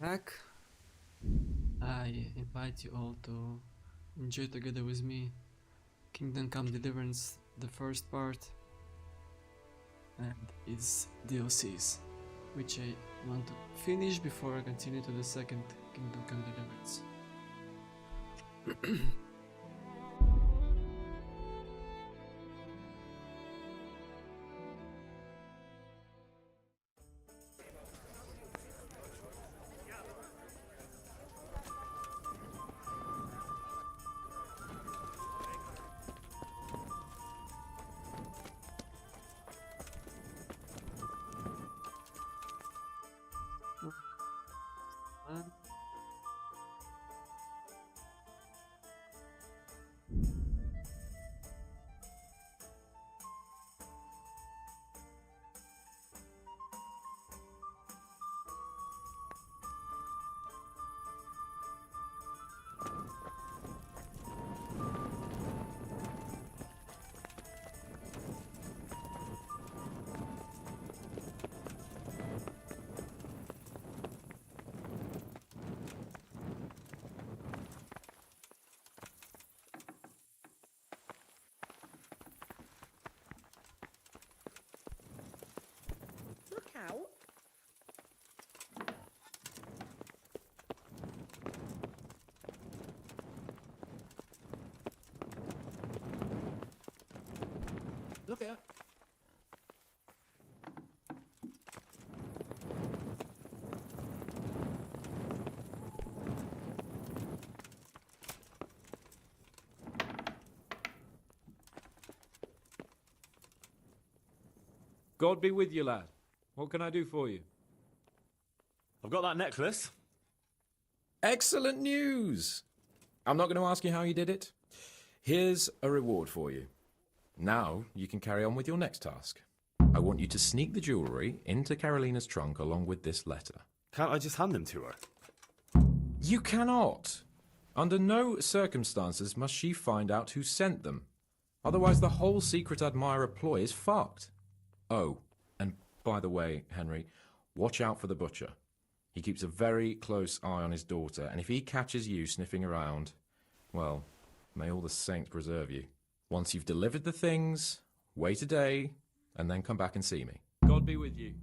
Welcome back. I invite you all to enjoy together with me Kingdom Come Deliverance, the first part, and its DLCs, which I want to finish before I continue to the second Kingdom Come Deliverance. Look out. Look out. God be with you, lad. What can I do for you? I've got that necklace. Excellent news! I'm not going to ask you how you did it. Here's a reward for you. Now you can carry on with your next task. I want you to sneak the jewellery into Carolina's trunk along with this letter. Can't I just hand them to her? You cannot! Under no circumstances must she find out who sent them. Otherwise the whole secret admirer ploy is fucked. Oh, and by the way, Henry, watch out for the butcher. He keeps a very close eye on his daughter, and if he catches you sniffing around, well, may all the saints preserve you. Once you've delivered the things, wait a day, and then come back and see me. God be with you.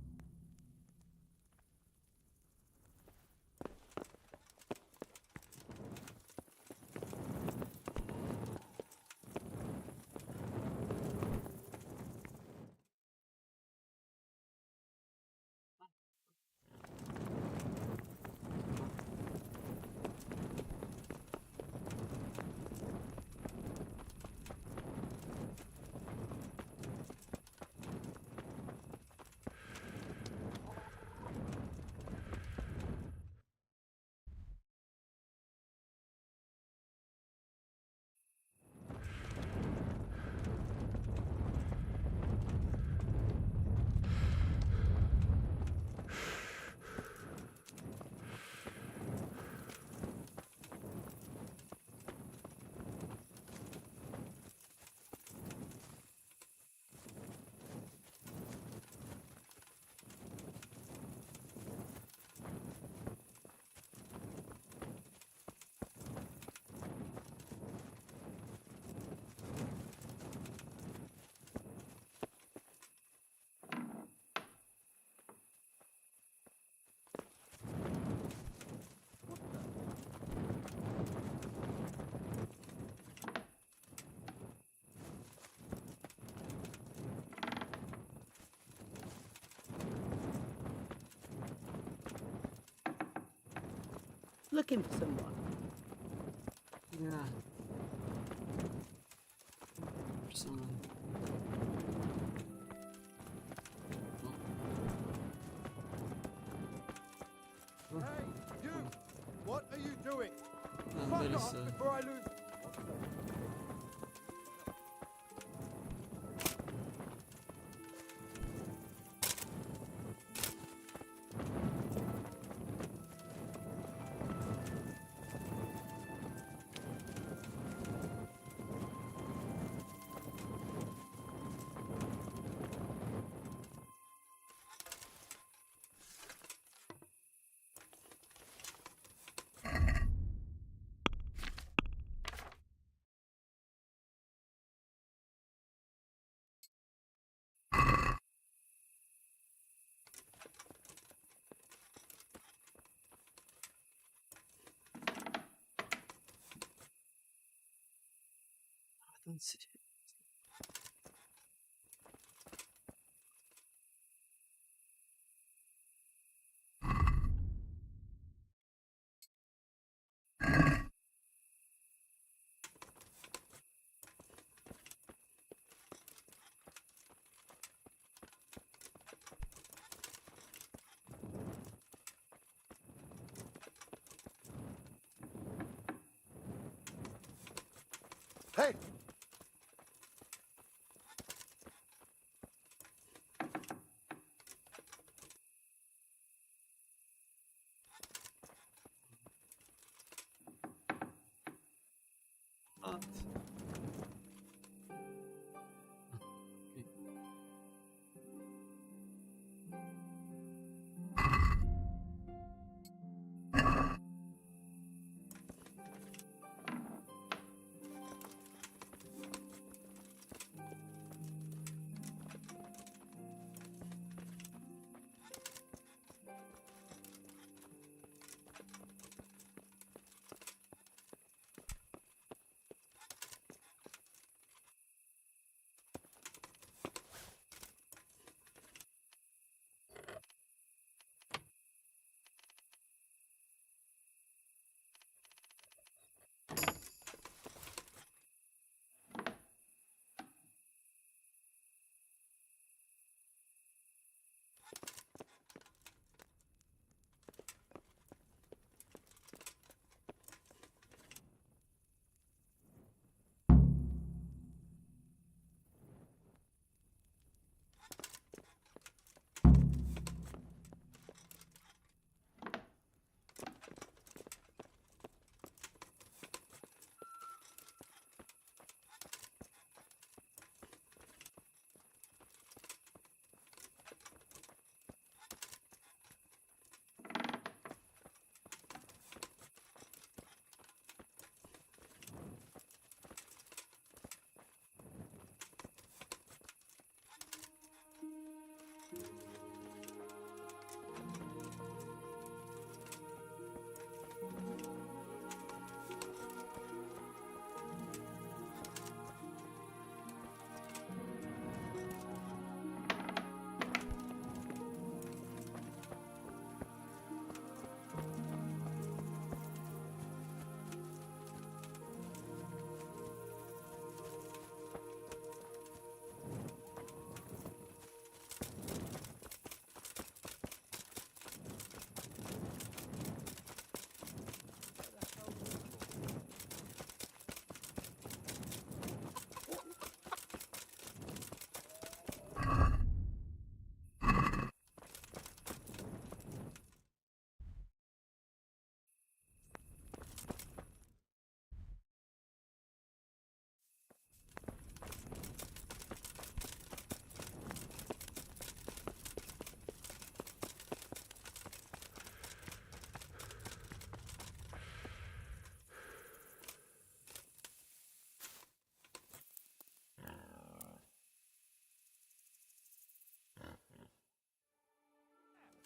Looking for someone. Yeah. For someone. Oh. Hey, you! What are you doing? There is, Fuck off before I lose. Let's see. Hey! What?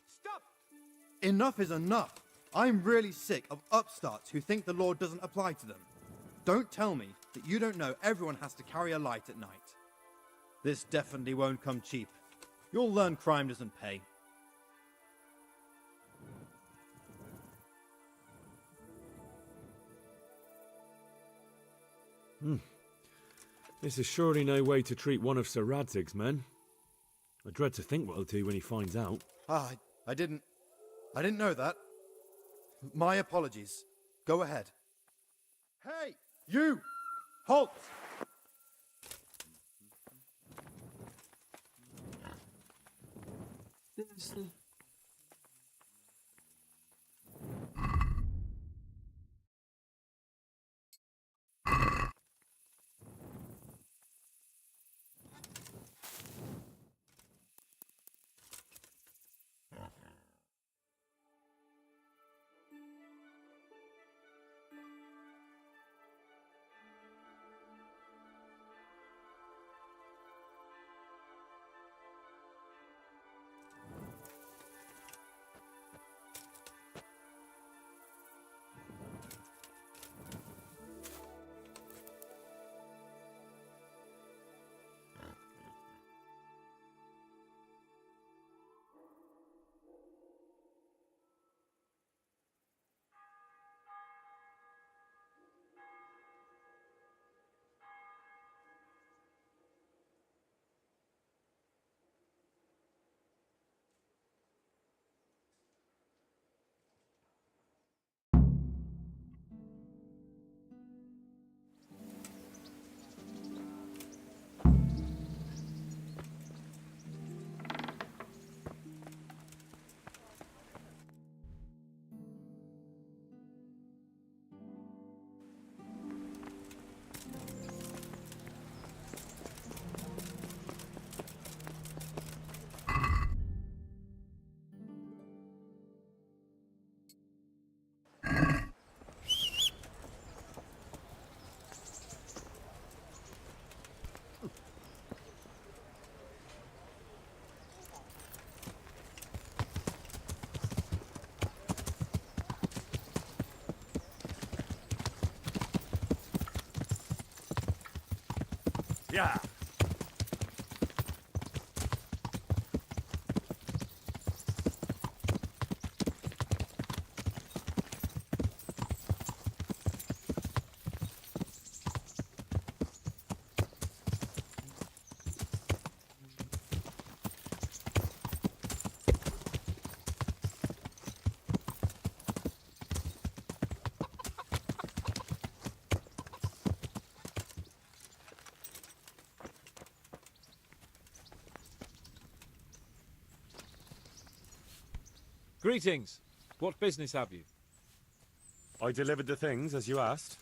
Stop! Enough is enough. I'm really sick of upstarts who think the law doesn't apply to them. Don't tell me that you don't know everyone has to carry a light at night. This definitely won't come cheap. You'll learn crime doesn't pay. This is surely no way to treat one of Sir Radzig's men. I dread to think what he'll do when he finds out. I didn't know that. My apologies. Go ahead. Hey, you! Halt! Seriously? Greetings. What business have you? I delivered the things as you asked.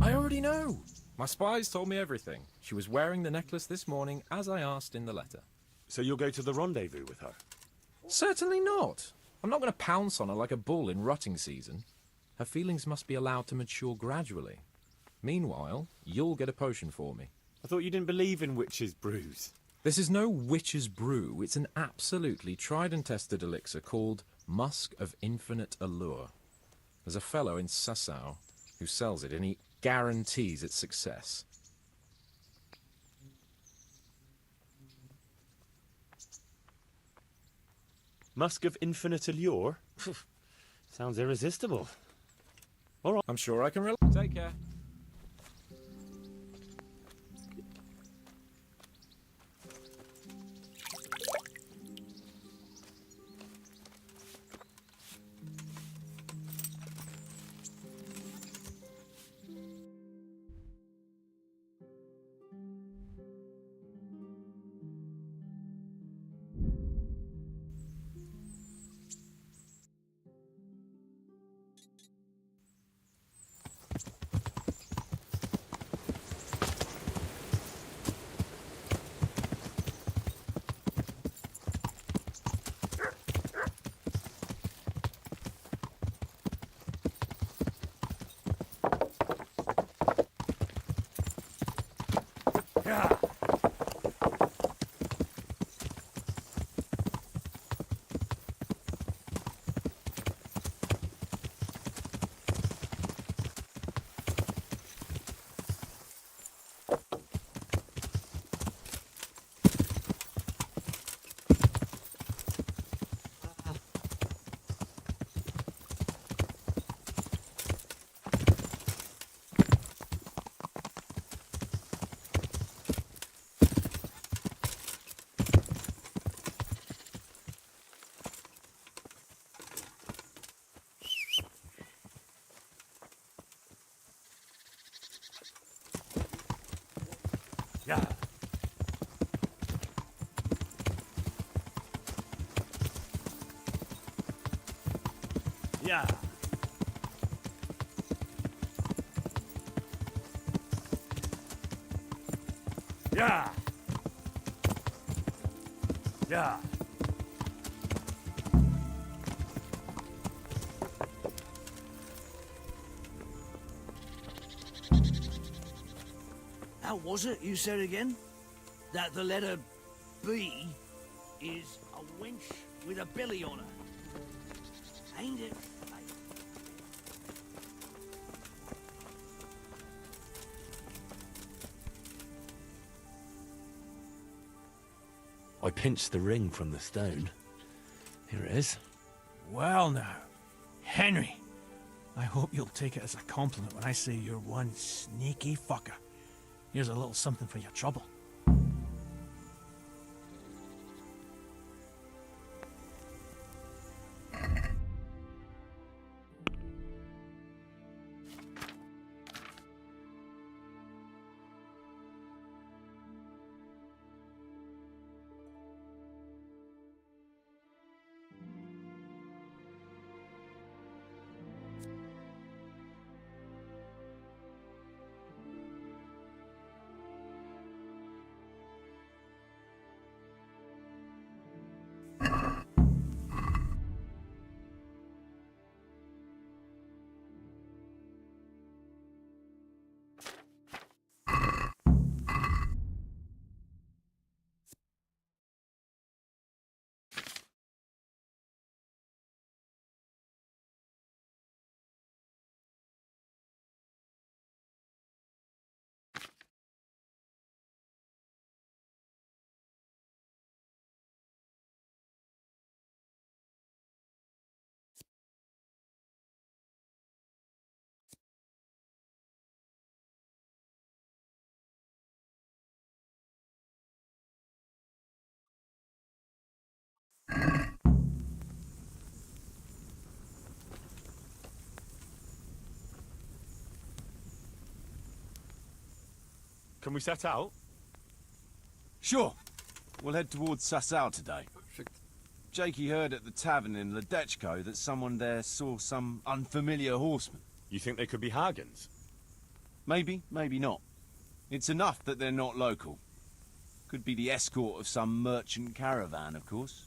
I already know. My spies told me everything. She was wearing the necklace this morning, as I asked in the letter. So you'll go to the rendezvous with her? Certainly not. I'm not going to pounce on her like a bull in rutting season. Her feelings must be allowed to mature gradually. Meanwhile, you'll get a potion for me. I thought you didn't believe in witches' brews. This is no witch's brew. It's an absolutely tried and tested elixir called Musk of Infinite Allure. There's a fellow in Sasau who sells it, and he guarantees its success. Musk of Infinite Allure? Sounds irresistible. I'm sure I can rely. Take care. Yeah. Yeah. Yeah. Yeah. How was it you said again? That the letter B is a wench with a belly on her. Ain't it? I pinched the ring from the stone. Here it is. Well now, Henry, I hope you'll take it as a compliment when I say you're one sneaky fucker. Here's a little something for your trouble. Can we set out? Sure. We'll head towards Sasau today. Perfect. Jakey heard at the tavern in Ledechko that someone there saw some unfamiliar horseman. You think they could be Hagans? Maybe, maybe not. It's enough that they're not local. Could be the escort of some merchant caravan, of course.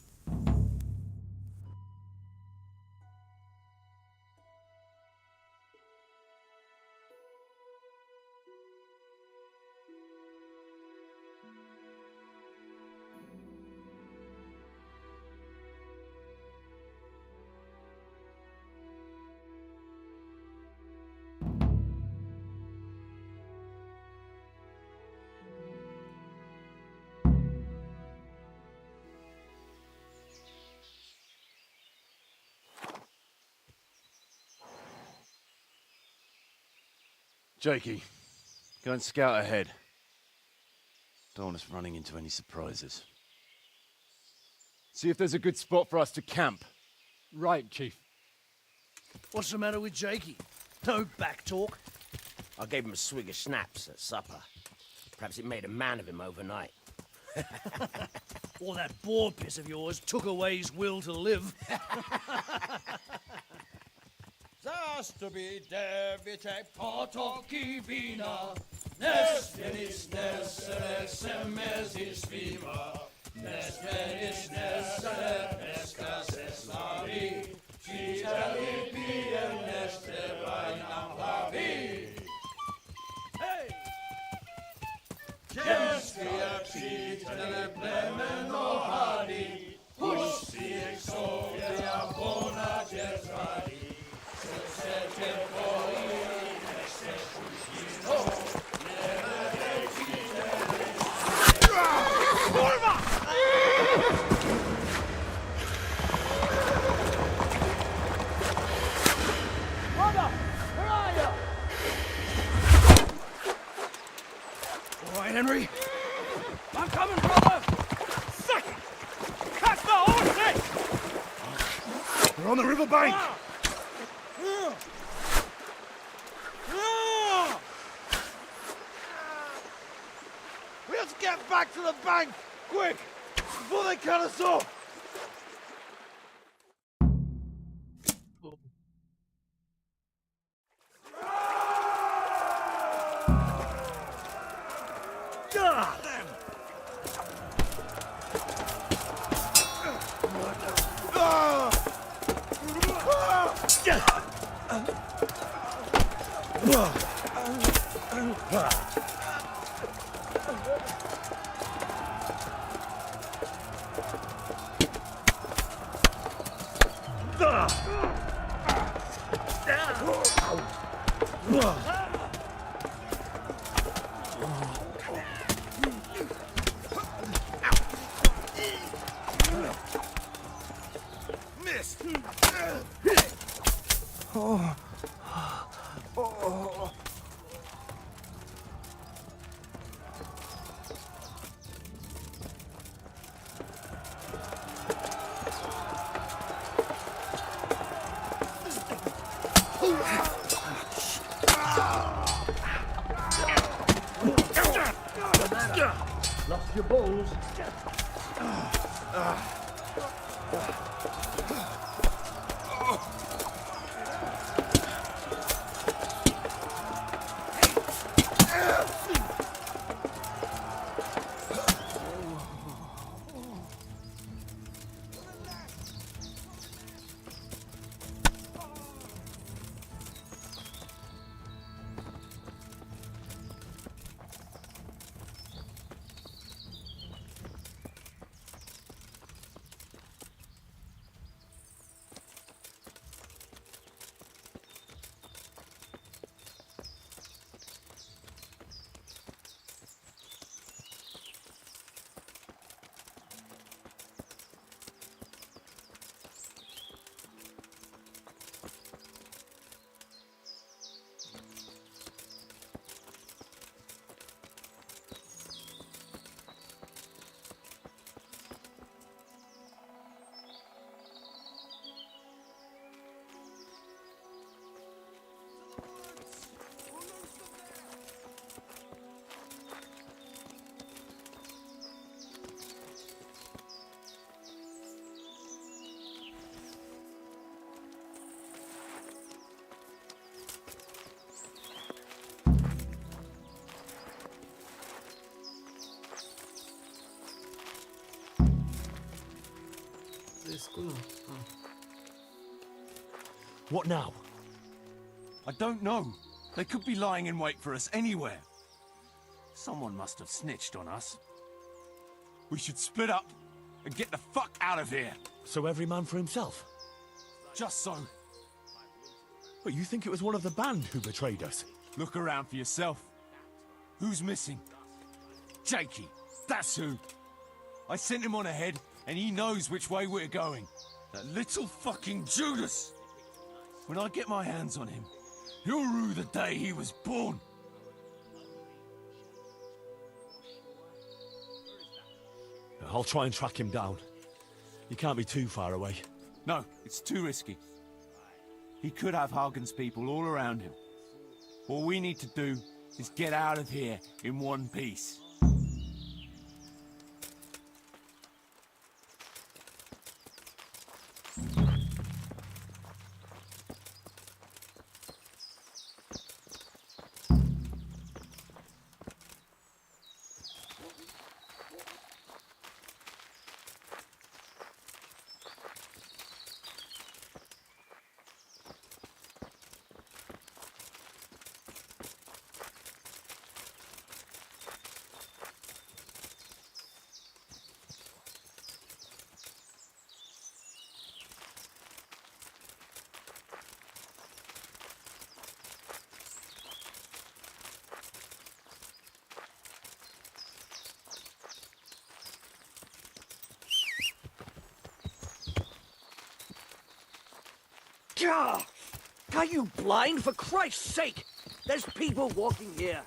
Jakey, go and scout ahead. Don't want us running into any surprises. See if there's a good spot for us to camp. Right, Chief. What's the matter with Jakey? No back talk? I gave him a swig of schnapps at supper. Perhaps it made a man of him overnight. Or that boar piss of yours took away his will to live. Zastubi devite potoki vina, nes venis nesere semezis viva, nes venis nesere pescas eslavi, citali piem neste vainam plavi. Hey! Gestia citele plemeno hadi, husti exodia bona gesradi. All right, Henry. I'm coming, brother! Second! Catch the horses! We're on the riverbank! We have to get back to the bank! Quick! Before they cut us off! Missed! Lost your balls. escudo. Oh. What now? I don't know. They could be lying in wait for us anywhere. Someone must have snitched on us. We should split up and get the fuck out of here. So every man for himself? Just so. But you think it was one of the band who betrayed us? Look around for yourself. Who's missing? Jakey, that's who. I sent him on ahead, and he knows which way we're going. That little fucking Judas! When I get my hands on him, he'll rue the day he was born. I'll try and track him down. You can't be too far away. No, it's too risky. He could have Hagen's people all around him. All we need to do is get out of here in one piece. Gah! Are you blind, for Christ's sake? There's people walking here.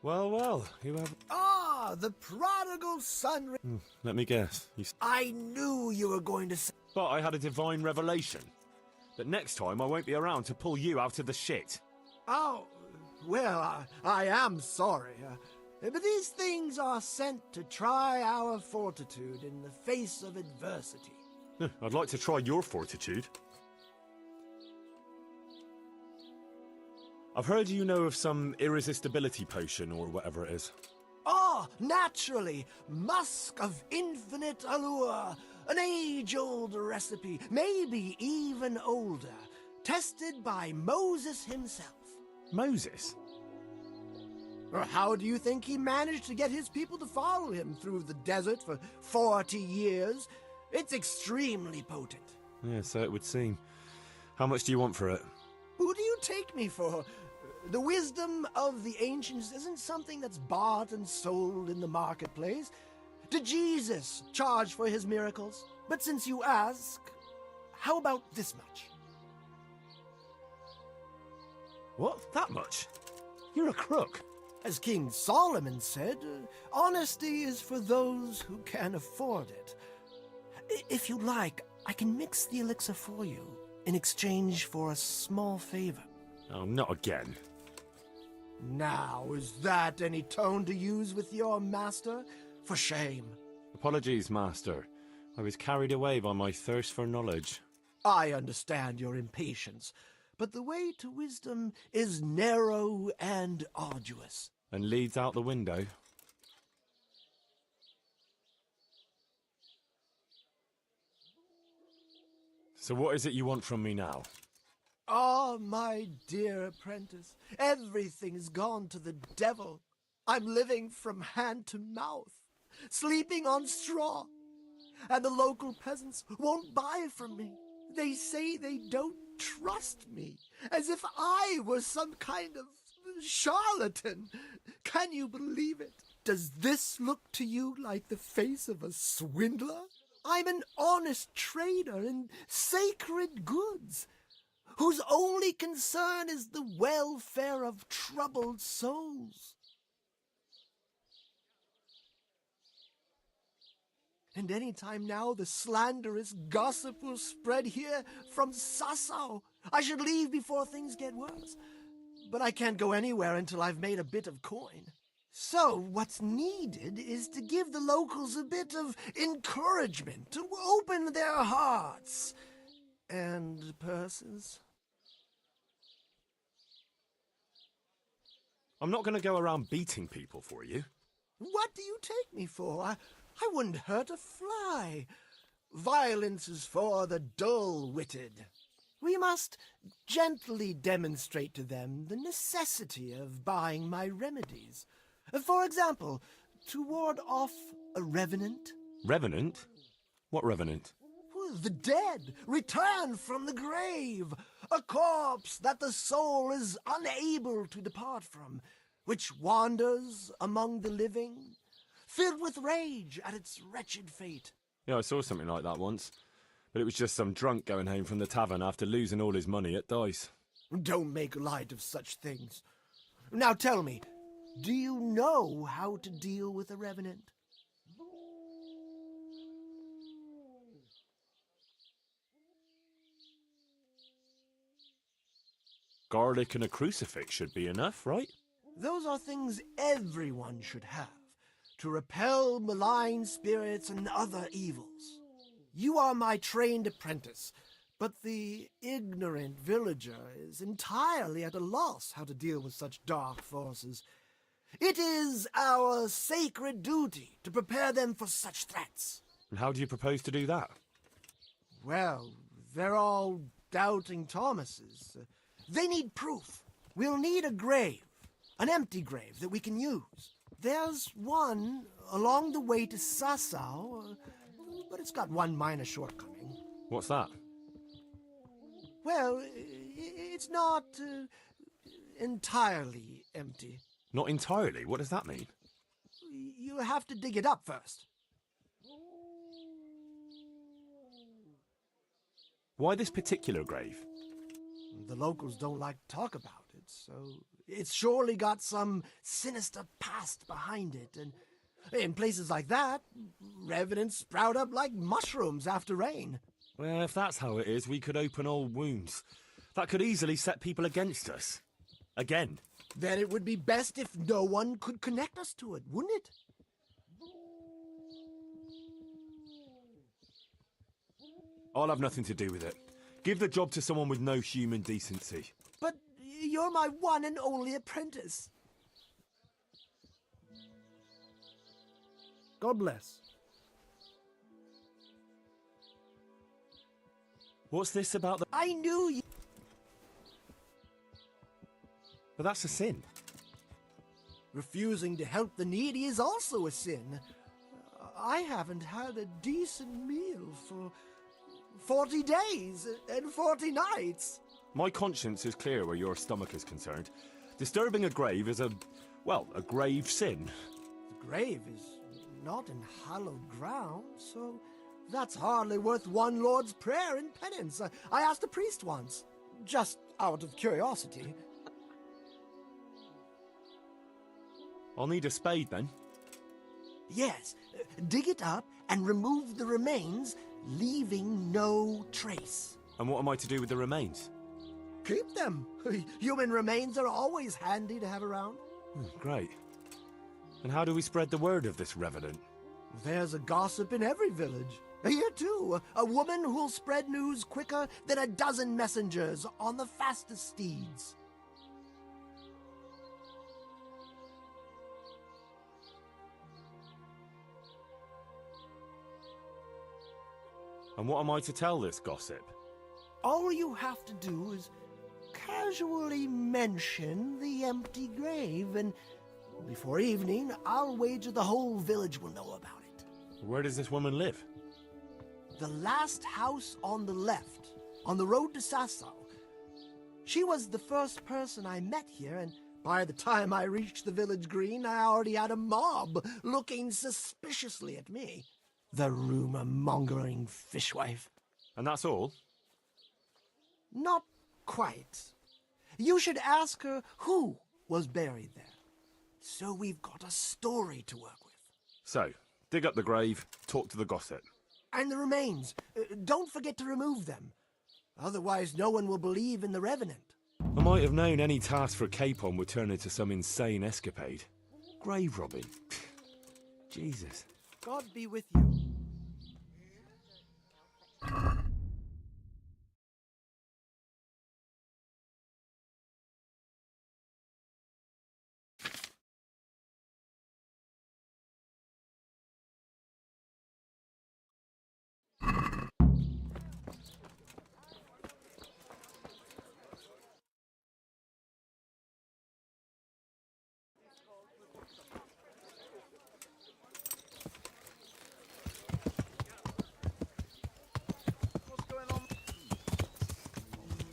Well, well, you have... Ah, the prodigal son. Let me guess. I knew you were going to say... But I had a divine revelation. That next time I won't be around to pull you out of the shit. Oh, well, I am sorry. But these things are sent to try our fortitude in the face of adversity. I'd like to try your fortitude. I've heard you know of some irresistibility potion or whatever it is. Oh, naturally. Musk of infinite allure. An age-old recipe, maybe even older. Tested by Moses himself. Moses? How do you think he managed to get his people to follow him through the desert for 40 years? It's extremely potent. Yeah, so it would seem. How much do you want for it? Who do you take me for? The wisdom of the ancients isn't something that's bought and sold in the marketplace. Did Jesus charge for his miracles? But since you ask, how about this much? What? That much? You're a crook. As King Solomon said, honesty is for those who can afford it. If you like, I can mix the elixir for you in exchange for a small favor. Oh, not again. Now, is that any tone to use with your master? For shame. Apologies, Master. I was carried away by my thirst for knowledge. I understand your impatience, but the way to wisdom is narrow and arduous. And leads out the window. So what is it you want from me now? Ah, my dear apprentice, everything's gone to the devil. I'm living from hand to mouth, sleeping on straw, and the local peasants won't buy from me. They say they don't trust me, as if I were some kind of charlatan. Can you believe it? Does this look to you like the face of a swindler? I'm an honest trader in sacred goods, whose only concern is the welfare of troubled souls. And any time now the slanderous gossip will spread here from Sasau. I should leave before things get worse. But I can't go anywhere until I've made a bit of coin. So what's needed is to give the locals a bit of encouragement, to open their hearts and purses. I'm not going to go around beating people for you. What do you take me for? I wouldn't hurt a fly. Violence is for the dull-witted. We must gently demonstrate to them the necessity of buying my remedies. For example, to ward off a revenant. Revenant? What revenant? The dead, returned from the grave. A corpse that the soul is unable to depart from, which wanders among the living, filled with rage at its wretched fate. Yeah, I saw something like that once. But it was just some drunk going home from the tavern after losing all his money at dice. Don't make light of such things. Now tell me, do you know how to deal with a revenant? Garlic and a crucifix should be enough, right? Those are things everyone should have, to repel malign spirits and other evils. You are my trained apprentice, but the ignorant villager is entirely at a loss how to deal with such dark forces. It is our sacred duty to prepare them for such threats. And how do you propose to do that? Well, they're all doubting Thomases. They need proof. We'll need a grave, an empty grave that we can use. There's one along the way to Sasau, but it's got one minor shortcoming. What's that? Well, it's not entirely empty. Not entirely? What does that mean? You have to dig it up first. Why this particular grave? The locals don't like to talk about it, so it's surely got some sinister past behind it. And in places like that, revenants sprout up like mushrooms after rain. Well, if that's how it is, we could open old wounds. That could easily set people against us. Again. Then it would be best if no one could connect us to it, wouldn't it? I'll have nothing to do with it. Give the job to someone with no human decency. But you're my one and only apprentice. God bless. What's this about the... I knew you... But that's a sin. Refusing to help the needy is also a sin. I haven't had a decent meal for 40 days and 40 nights. My conscience is clear where your stomach is concerned. Disturbing a grave is a grave sin. The grave is not in hallowed ground, so that's hardly worth one Lord's Prayer in penance. I asked a priest once, just out of curiosity. I'll need a spade then. Yes, dig it up and remove the remains, leaving no trace. And what am I to do with the remains? Keep them. Human remains are always handy to have around. Great. And how do we spread the word of this revenant? There's a gossip in every village. Here too, a woman who'll spread news quicker than a dozen messengers on the fastest steeds. And what am I to tell this gossip? All you have to do is casually mention the empty grave, and before evening, I'll wager the whole village will know about it. Where does this woman live? The last house on the left, on the road to Sasau. She was the first person I met here, and By the time I reached the village green, I already had a mob looking suspiciously at me. The rumour-mongering fishwife. And that's all? Not quite. You should ask her who was buried there. So we've got a story to work with. So, dig up the grave, talk to the gossip. And the remains. Don't forget to remove them. Otherwise, no one will believe in the Revenant. I might have known any task for Capon would turn into some insane escapade. Grave robbing. Jesus. God be with you.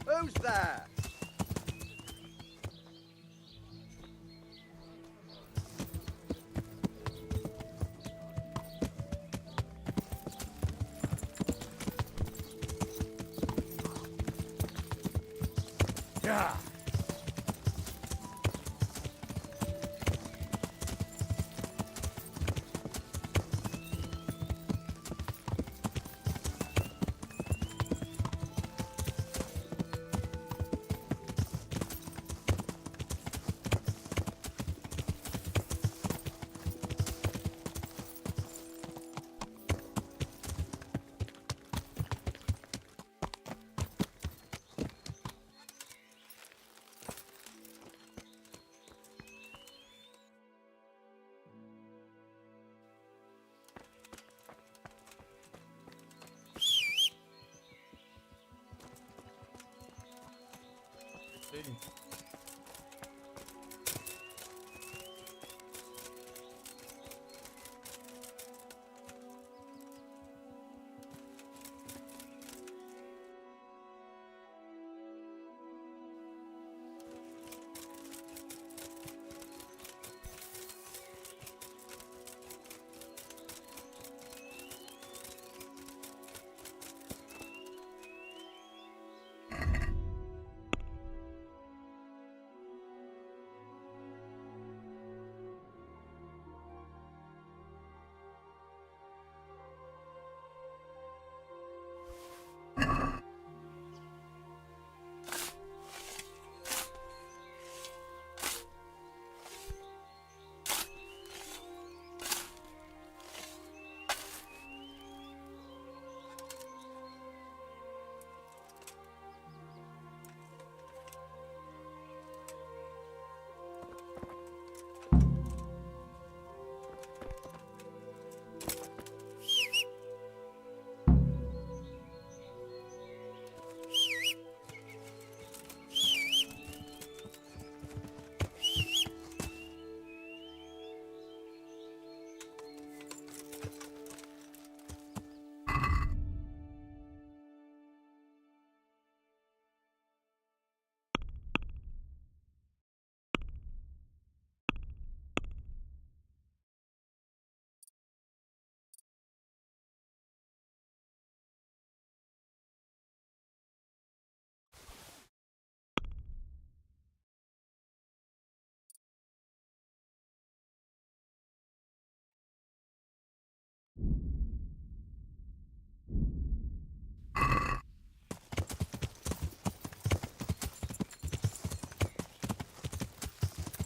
Who's there? Yeah.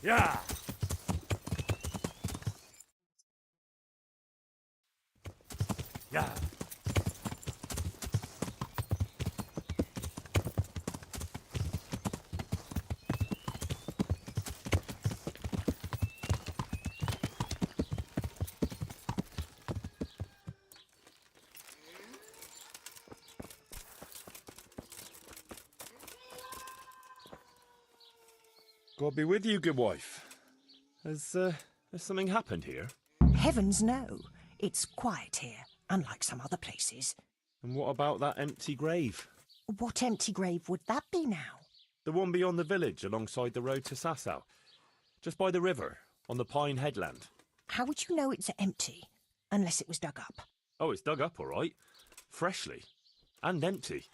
Yeah! Yeah! God be with you, good wife. Has something happened here? Heavens no. It's quiet here, unlike some other places. And what about that empty grave? What empty grave would that be now? The one beyond the village, alongside the road to Sasau. Just by the river, on the Pine Headland. How would you know it's empty? Unless it was dug up. Oh, it's dug up, all right. Freshly. And empty.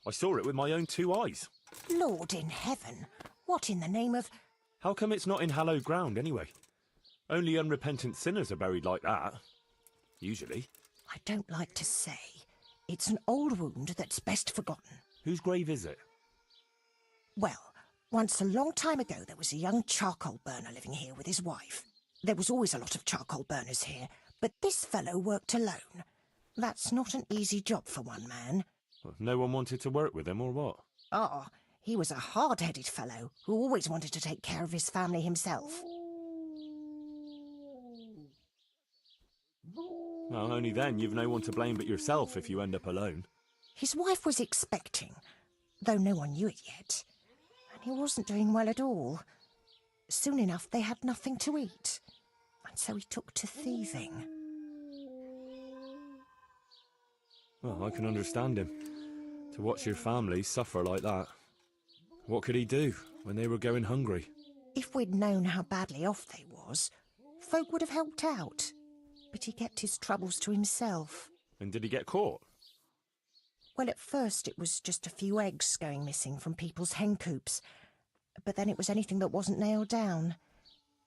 I saw it with my own 2 eyes. Lord in heaven, what in the name of... How come it's not in hallowed ground, anyway? Only unrepentant sinners are buried like that. Usually. I don't like to say. It's an old wound that's best forgotten. Whose grave is it? Well, once a long time ago there was a young charcoal burner living here with his wife. There was always a lot of charcoal burners here, but this fellow worked alone. That's not an easy job for one man. Well, no one wanted to work with him, or what? Ah, he was a hard-headed fellow who always wanted to take care of his family himself. Well, only then you've no one to blame but yourself if you end up alone. His wife was expecting, though no one knew it yet. And he wasn't doing well at all. Soon enough they had nothing to eat. And so he took to thieving. Well, I can understand him. To watch your family suffer like that. What could he do when they were going hungry? If we'd known how badly off they was, folk would have helped out. But he kept his troubles to himself. And did he get caught? Well, at first it was just a few eggs going missing from people's hen coops. But then it was anything that wasn't nailed down.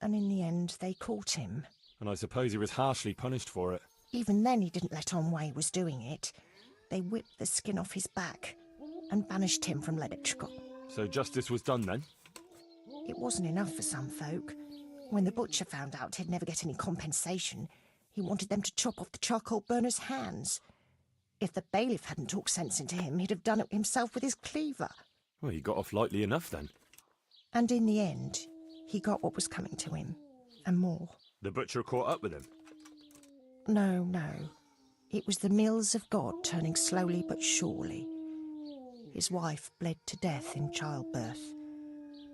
And in the end, they caught him. And I suppose he was harshly punished for it. Even then he didn't let on why he was doing it. They whipped the skin off his back and banished him from Leditchcott. So justice was done then? It wasn't enough for some folk. When the butcher found out he'd never get any compensation, he wanted them to chop off the charcoal burner's hands. If the bailiff hadn't talked sense into him, he'd have done it himself with his cleaver. Well, he got off lightly enough then. And in the end, he got what was coming to him, and more. The butcher caught up with him? No. It was the mills of God turning slowly but surely. His wife bled to death in childbirth,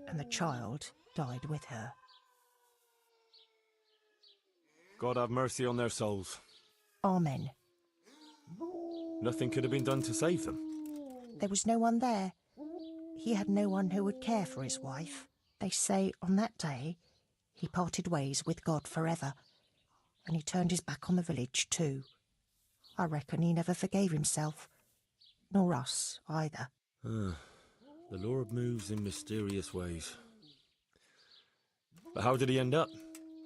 and the child died with her. God have mercy on their souls. Amen. Nothing could have been done to save them. There was no one there. He had no one who would care for his wife. They say on that day he parted ways with God forever, and he turned his back on the village too. I reckon he never forgave himself, nor us either. The Lord moves in mysterious ways. But how did he end up?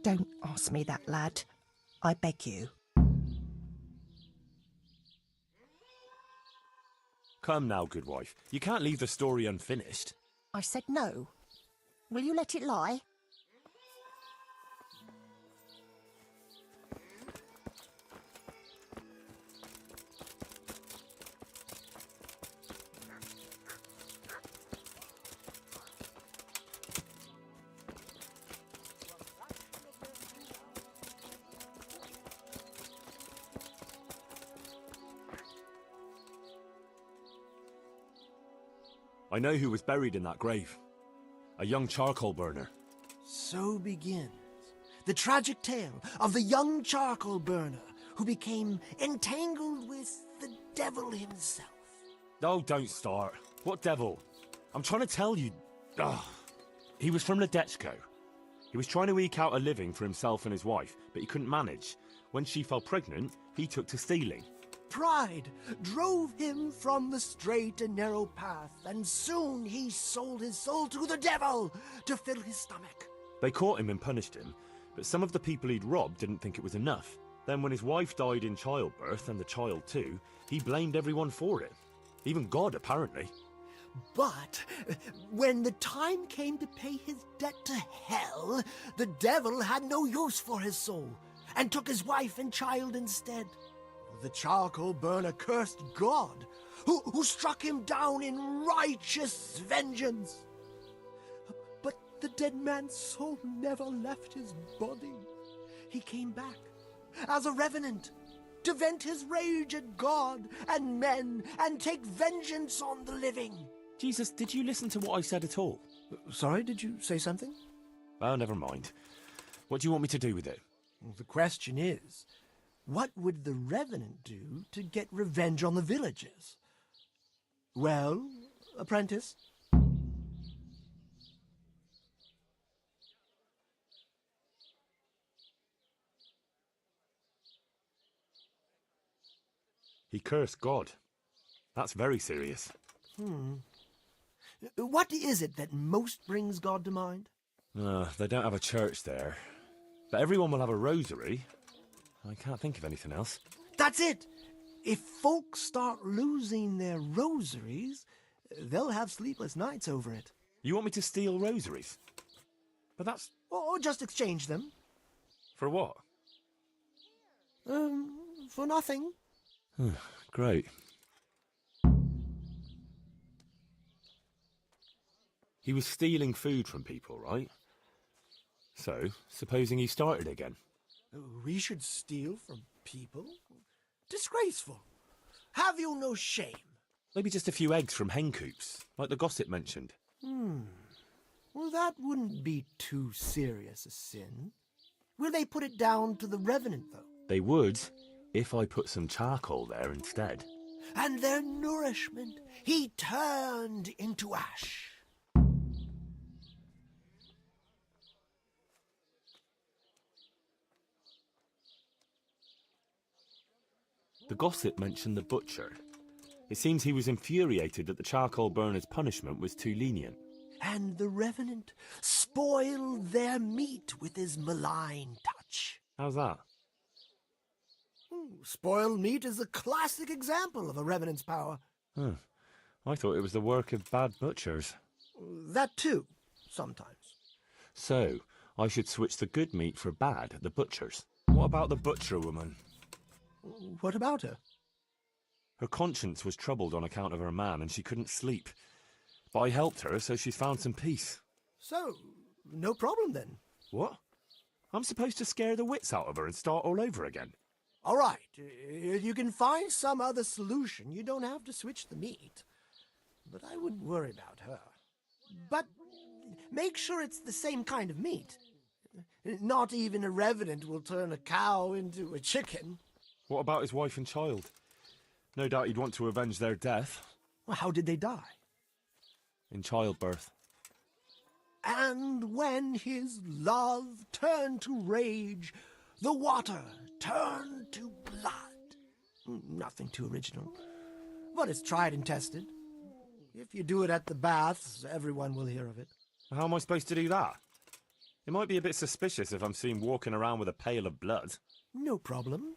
Don't ask me that, lad. I beg you. Come now, good wife. You can't leave the story unfinished. I said no. Will you let it lie? I know who was buried in that grave. A young charcoal burner. So begins the tragic tale of the young charcoal burner who became entangled with the devil himself. Oh, don't start. What devil? I'm trying to tell you. Ugh. He was from Ledetchko. He was trying to eke out a living for himself and his wife, but he couldn't manage. When she fell pregnant, he took to stealing. Pride drove him from the straight and narrow path, and soon he sold his soul to the devil to fill his stomach. They caught him and punished him, but some of the people he'd robbed didn't think it was enough. Then when his wife died in childbirth, and the child too, he blamed everyone for it. Even God, apparently. But when the time came to pay his debt to hell, the devil had no use for his soul, and took his wife and child instead. The charcoal burner cursed God, who struck him down in righteous vengeance. But the dead man's soul never left his body. He came back as a revenant to vent his rage at God and men and take vengeance on the living. Jesus, did you listen to what I said at all? Sorry, did you say something? Oh, never mind. What do you want me to do with it? Well, the question is, what would the revenant do to get revenge on the villagers? Well, apprentice? He cursed God. That's very serious. What is it that most brings God to mind? They don't have a church there. But everyone will have a rosary. I can't think of anything else. That's it! If folks start losing their rosaries, they'll have sleepless nights over it. You want me to steal rosaries? But that's... Or just exchange them. For what? For nothing. Great. He was stealing food from people, right? So, supposing he started again. We should steal from people? Disgraceful. Have you no shame? Maybe just a few eggs from hen coops, like the gossip mentioned. Well, that wouldn't be too serious a sin. Will they put it down to the Revenant, though? They would, if I put some charcoal there instead. And their nourishment he turned into ash. The gossip mentioned the butcher. It seems he was infuriated that the charcoal burner's punishment was too lenient. And the Revenant spoiled their meat with his malign touch. How's that? Spoiled meat is a classic example of a Revenant's power. I thought it was the work of bad butchers. That too, sometimes. So, I should switch the good meat for bad at the butcher's. What about the butcher woman? What about her? Her conscience was troubled on account of her man and she couldn't sleep. But I helped her, so she's found some peace. So, no problem then. What? I'm supposed to scare the wits out of her and start all over again? All right, if you can find some other solution, you don't have to switch the meat. But I wouldn't worry about her. But make sure it's the same kind of meat. Not even a Revenant will turn a cow into a chicken. What about his wife and child? No doubt he'd want to avenge their death. Well, how did they die? In childbirth. And when his love turned to rage, the water turned to blood. Nothing too original, but it's tried and tested. If you do it at the baths, everyone will hear of it. How am I supposed to do that? It might be a bit suspicious if I'm seen walking around with a pail of blood. No problem.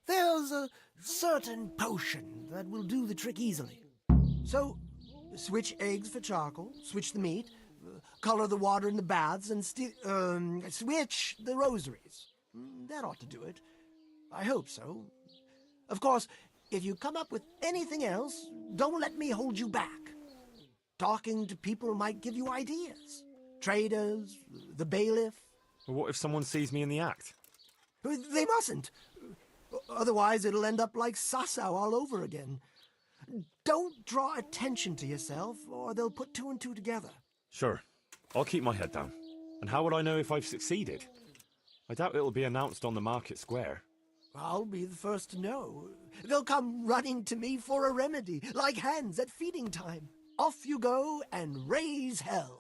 There's a certain potion that will do the trick easily. So, switch eggs for charcoal, switch the meat, color the water in the baths, and switch the rosaries. That ought to do it. I hope so. Of course, if you come up with anything else, don't let me hold you back. Talking to people might give you ideas. Traders, the bailiff. Well, what if someone sees me in the act? They mustn't. Otherwise, it'll end up like Sasau all over again. Don't draw attention to yourself, or they'll put two and two together. Sure. I'll keep my head down. And how would I know if I've succeeded? I doubt it'll be announced on the market square. I'll be the first to know. They'll come running to me for a remedy, like hens at feeding time. Off you go and raise hell.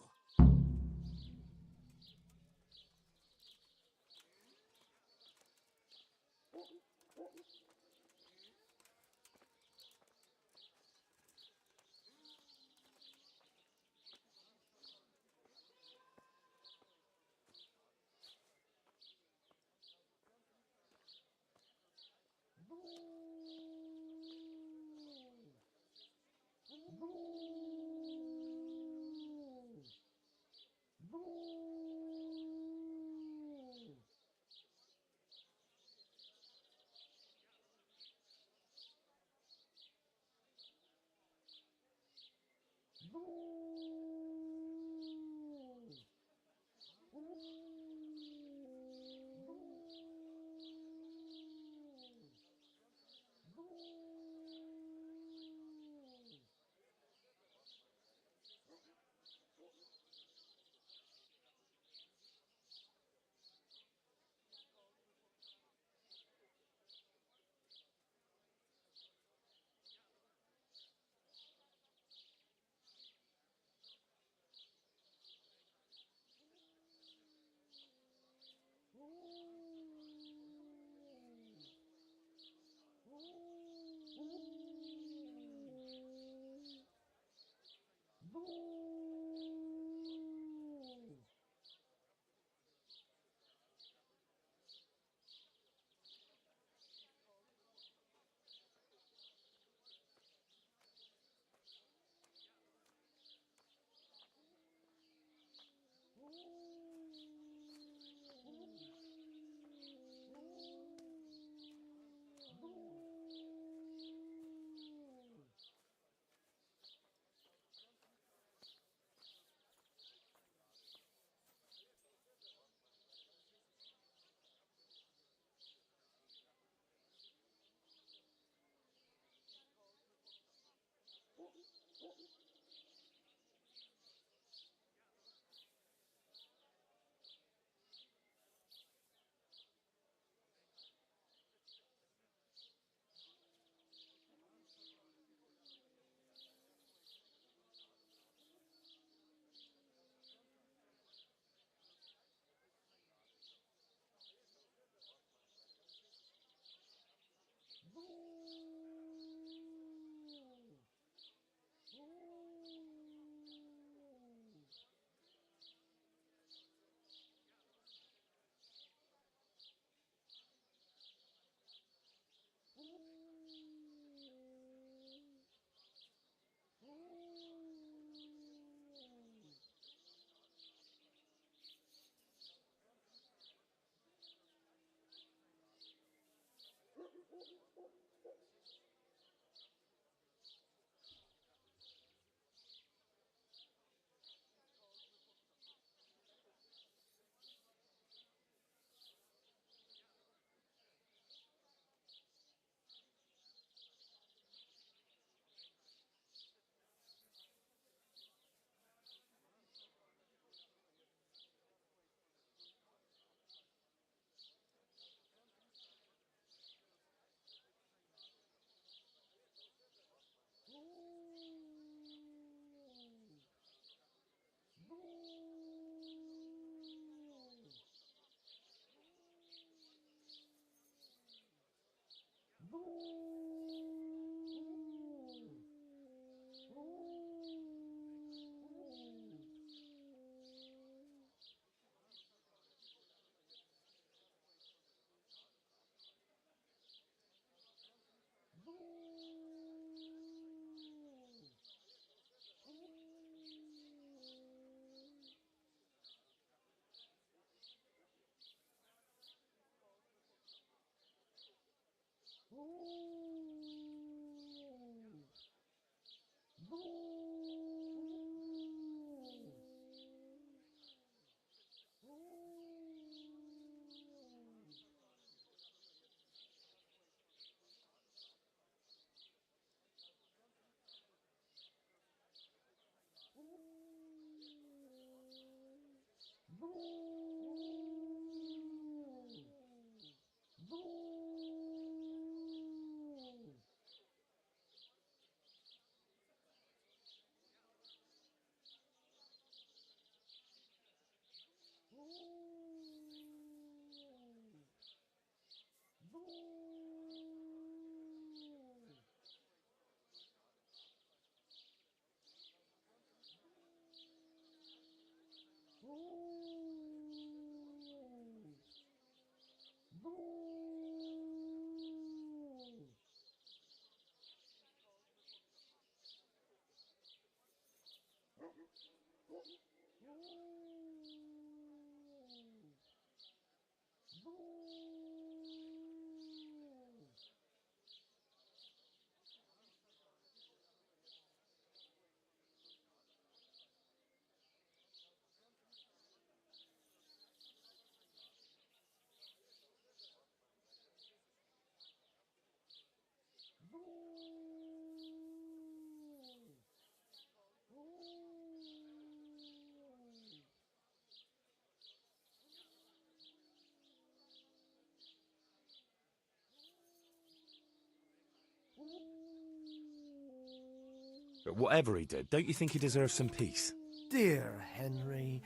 But whatever he did, don't you think he deserves some peace? Dear Henry,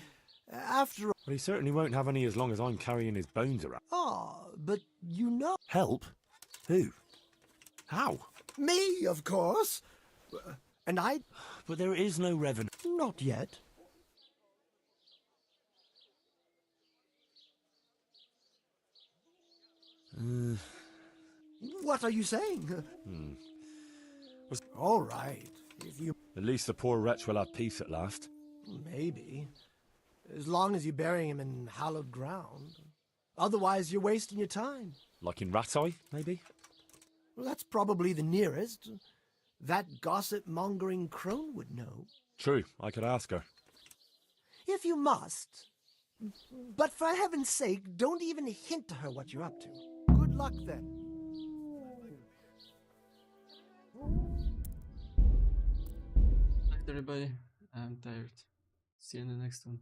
after all... Well, he certainly won't have any as long as I'm carrying his bones around. Ah, but you know... Help? Who? How? Me, of course. And I... But there is no revenant. Not yet. What are you saying? All right, if you... At least the poor wretch will have peace at last. Maybe. As long as you're burying him in hallowed ground. Otherwise, you're wasting your time. Like in Ratai, maybe? Well, that's probably the nearest. That gossip-mongering crone would know. True, I could ask her. If you must. But for heaven's sake, don't even hint to her what you're up to. Good luck, then. Night, everybody. I'm tired. See you in the next one.